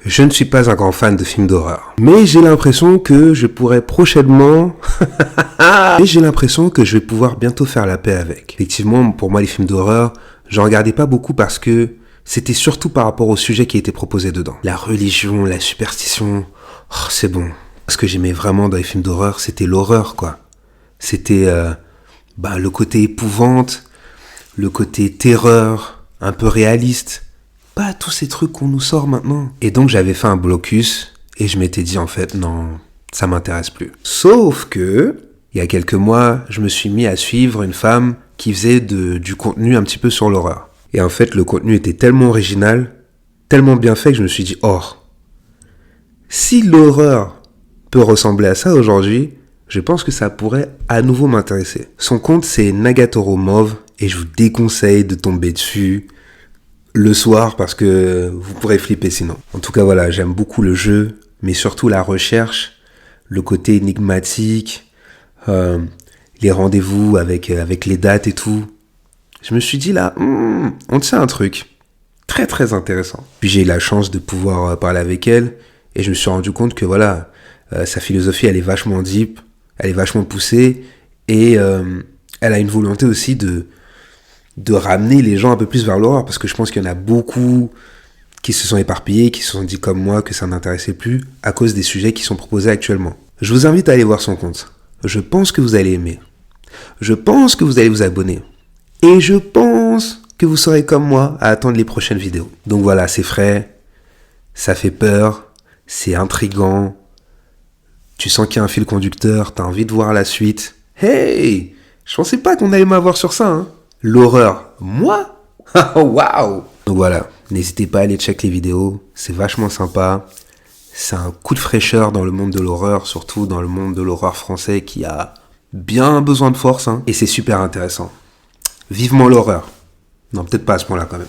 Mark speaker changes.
Speaker 1: Je ne suis pas un grand fan de films d'horreur. Mais j'ai l'impression que je pourrais prochainement... Et j'ai l'impression que je vais pouvoir bientôt faire la paix avec. Effectivement, pour moi, les films d'horreur, j'en regardais pas beaucoup parce que c'était surtout par rapport au sujet qui était proposé dedans. La religion, la superstition, oh, c'est bon. Ce que j'aimais vraiment dans les films d'horreur, c'était l'horreur, quoi. C'était le côté épouvante, le côté terreur, un peu réaliste. Pas tous ces trucs qu'on nous sort maintenant. Et donc j'avais fait un blocus et je m'étais dit en fait non, ça m'intéresse plus. Sauf que, il y a quelques mois, je me suis mis à suivre une femme qui faisait du contenu un petit peu sur l'horreur. Et en fait, le contenu était tellement original, tellement bien fait que je me suis dit, oh, si l'horreur peut ressembler à ça aujourd'hui, je pense que ça pourrait à nouveau m'intéresser. Son compte, c'est Nagatoro Mauve et je vous déconseille de tomber dessus le soir parce que vous pourrez flipper sinon. En tout cas, voilà, j'aime beaucoup le jeu, mais surtout la recherche, le côté énigmatique, les rendez-vous avec les dates et tout. Je me suis dit là, on tient un truc très très intéressant. Puis j'ai eu la chance de pouvoir parler avec elle et je me suis rendu compte que voilà, sa philosophie elle est vachement deep, elle est vachement poussée et elle a une volonté aussi de ramener les gens un peu plus vers l'horreur parce que je pense qu'il y en a beaucoup qui se sont éparpillés, qui se sont dit comme moi que ça n'intéressait plus à cause des sujets qui sont proposés actuellement. Je vous invite à aller voir son compte. Je pense que vous allez aimer. Je pense que vous allez vous abonner. Et je pense que vous serez comme moi à attendre les prochaines vidéos. Donc voilà, c'est frais, ça fait peur, c'est intriguant. Tu sens qu'il y a un fil conducteur, t'as envie de voir la suite. Hey, je pensais pas qu'on allait m'avoir sur ça, hein. L'horreur, moi? Waouh! Donc voilà, n'hésitez pas à aller check les vidéos, c'est vachement sympa. C'est un coup de fraîcheur dans le monde de l'horreur, surtout dans le monde de l'horreur français qui a bien besoin de force, hein. Et c'est super intéressant. Vivement l'horreur. Non, peut-être pas à ce point-là quand même.